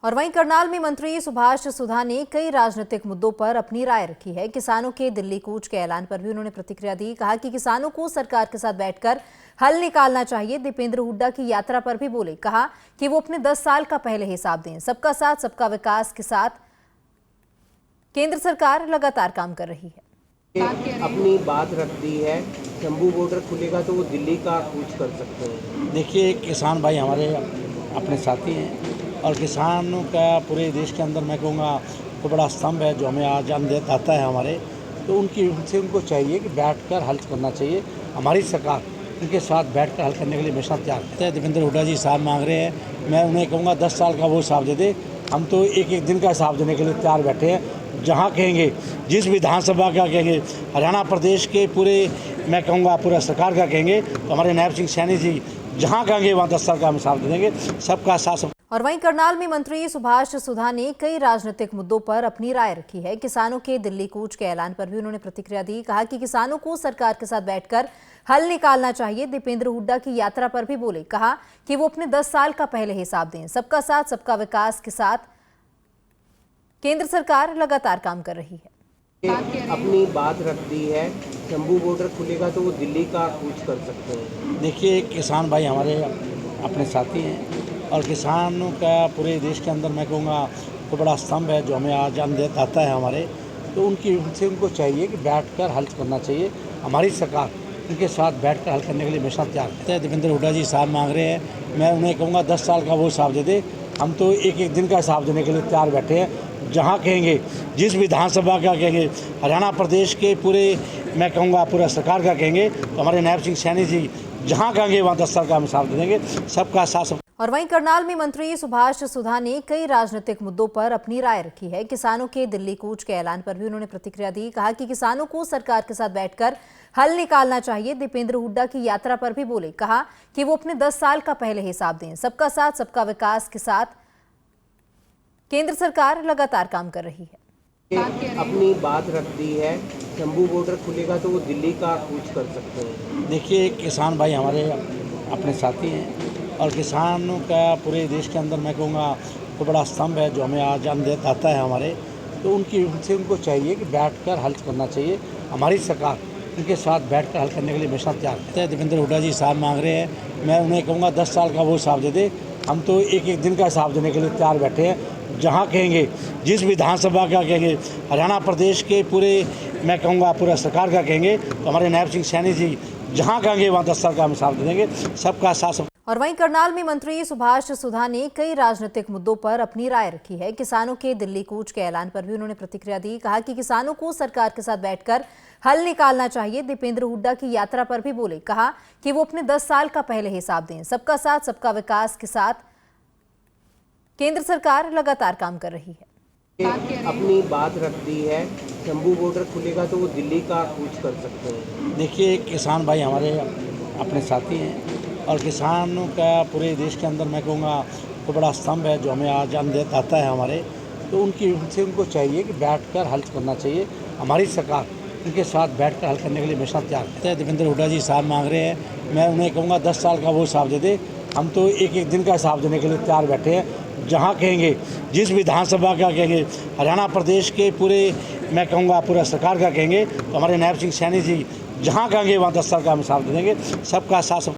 और वहीं करनाल में मंत्री सुभाष सुधा ने कई राजनीतिक मुद्दों पर अपनी राय रखी है। किसानों के दिल्ली कूच के ऐलान पर भी उन्होंने प्रतिक्रिया दी। कहा कि किसानों को सरकार के साथ बैठकर हल निकालना चाहिए। दीपेंद्र हुड्डा की यात्रा पर भी बोले, कहा कि वो अपने 10 साल का पहले हिसाब दें। सबका साथ सबका विकास के साथ केंद्र सरकार लगातार काम कर रही है। अपनी बात रख दी है, शंभू बॉर्डर खुलेगा तो वो दिल्ली का कूच कर सकते हैं। देखिए, किसान भाई हमारे अपने साथी हैं और किसानों का पूरे देश के अंदर मैं कहूँगा तो बड़ा स्तंभ है जो हमें आजान आता है हमारे। तो उनको चाहिए कि बैठकर हल करना चाहिए। हमारी सरकार उनके साथ बैठकर हल करने के लिए हमेशा तैयार है। दीपेंद्र हुड्डा जी हिसाब मांग रहे हैं, मैं उन्हें कहूँगा 10 साल का वो हिसाब दे दे। हम तो एक एक दिन का हिसाब देने के लिए तैयार बैठे हैं। जहाँ कहेंगे, जिस विधानसभा का कहेंगे, हरियाणा प्रदेश के पूरे मैं कहूँगा पूरा सरकार का कहेंगे तो हमारे नायब सिंह सैनी जी जहाँ कहेंगे वहाँ 10 साल का हम हिसाब दे देंगे। सबका साथ। और वहीं करनाल में मंत्री सुभाष सुधा ने कई राजनीतिक मुद्दों पर अपनी राय रखी है। किसानों के दिल्ली कूच के ऐलान पर भी उन्होंने प्रतिक्रिया दी। कहा कि किसानों को सरकार के साथ बैठकर हल निकालना चाहिए। दीपेंद्र हुड्डा की यात्रा पर भी बोले, कहा कि वो अपने 10 साल का पहले हिसाब दें। सबका साथ सबका विकास के साथ केंद्र सरकार लगातार काम कर रही है। अपनी बात रख दी है, शंभू बॉर्डर खुलेगा तो वो दिल्ली का कूच कर सकते हैं। देखिए, किसान भाई हमारे अपने साथी हैं और किसानों का पूरे देश के अंदर मैं कहूँगा तो बड़ा स्तंभ है जो हमें आजान आता है हमारे। तो उनको चाहिए कि बैठकर हल करना चाहिए। हमारी सरकार उनके साथ बैठकर हल करने के लिए हमेशा तैयार है। दीपेंद्र हुड्डा जी हिसाब मांग रहे हैं, मैं उन्हें कहूँगा 10 साल का वो हिसाब दे दे। हम तो एक एक दिन का हिसाब देने के लिए तैयार बैठे हैं। जहाँ कहेंगे, जिस विधानसभा का कहेंगे, हरियाणा प्रदेश के पूरे मैं कहूँगा पूरा सरकार का कहेंगे तो हमारे नायब सिंह सैनी जी जहाँ कहेंगे वहाँ 10 साल का हम हिसाब दे देंगे। सबका साथ। और वहीं करनाल में मंत्री सुभाष सुधा ने कई राजनीतिक मुद्दों पर अपनी राय रखी है। किसानों के दिल्ली कूच के ऐलान पर भी उन्होंने प्रतिक्रिया दी। कहा कि किसानों को सरकार के साथ बैठकर हल निकालना चाहिए। दीपेंद्र हुड्डा की यात्रा पर भी बोले, कहा कि वो अपने 10 साल का पहले हिसाब दें। सबका साथ सबका विकास के साथ केंद्र सरकार लगातार काम कर रही है। अपनी बात रख दी है, शंभू बॉर्डर खुलेगा तो वो दिल्ली का कूच कर सकते हैं। देखिए, किसान भाई हमारे अपने साथी हैं और किसानों का पूरे देश के अंदर मैं कहूँगा तो बड़ा स्तंभ है जो हमें आजान आता है हमारे। तो उनको चाहिए कि बैठकर हल करना चाहिए। हमारी सरकार उनके साथ बैठकर हल करने के लिए हमेशा तैयार है। दीपेंद्र हुड्डा जी हिसाब मांग रहे हैं, मैं उन्हें कहूँगा 10 साल का वो हिसाब दे दे। हम तो एक एक दिन का हिसाब देने के लिए तैयार बैठे हैं। जहाँ कहेंगे, जिस विधानसभा का कहेंगे, हरियाणा प्रदेश के पूरे मैं कहूँगा पूरा सरकार का कहेंगे तो हमारे नायब सिंह सैनी जी जहाँ कहेंगे वहाँ 10 साल का हम हिसाब दे देंगे। सबका साथ। और वहीं करनाल में मंत्री सुभाष सुधा ने कई राजनीतिक मुद्दों पर अपनी राय रखी है। किसानों के दिल्ली कूच के ऐलान पर भी उन्होंने प्रतिक्रिया दी। कहा कि किसानों को सरकार के साथ बैठकर हल निकालना चाहिए। दीपेंद्र हुड्डा की यात्रा पर भी बोले, कहा कि वो अपने 10 साल का पहले हिसाब दें। सबका साथ सबका विकास के साथ केंद्र सरकार लगातार काम कर रही है। अपनी बात रख दी है, शंभू बॉर्डर खुलेगा तो वो दिल्ली का कूच कर सकते हैं। देखिए, किसान भाई हमारे अपने साथी हैं और किसानों का पूरे देश के अंदर मैं कहूँगा तो बड़ा स्तंभ है जो हमें आजान आता है हमारे। तो उनको चाहिए कि बैठकर हल करना चाहिए। हमारी सरकार उनके साथ बैठकर हल करने के लिए हमेशा तैयार है। दीपेंद्र हुड्डा जी हिसाब मांग रहे हैं, मैं उन्हें कहूँगा 10 साल का वो हिसाब दे दे। हम तो एक एक दिन का हिसाब देने के लिए तैयार बैठे हैं। जहाँ कहेंगे, जिस विधानसभा का कहेंगे, हरियाणा प्रदेश के पूरे मैं कहूँगा पूरा सरकार का कहेंगे तो हमारे नायब सिंह सैनी जी जहाँ कहेंगे वहाँ 10 साल का हम हिसाब दे देंगे। सबका साथ।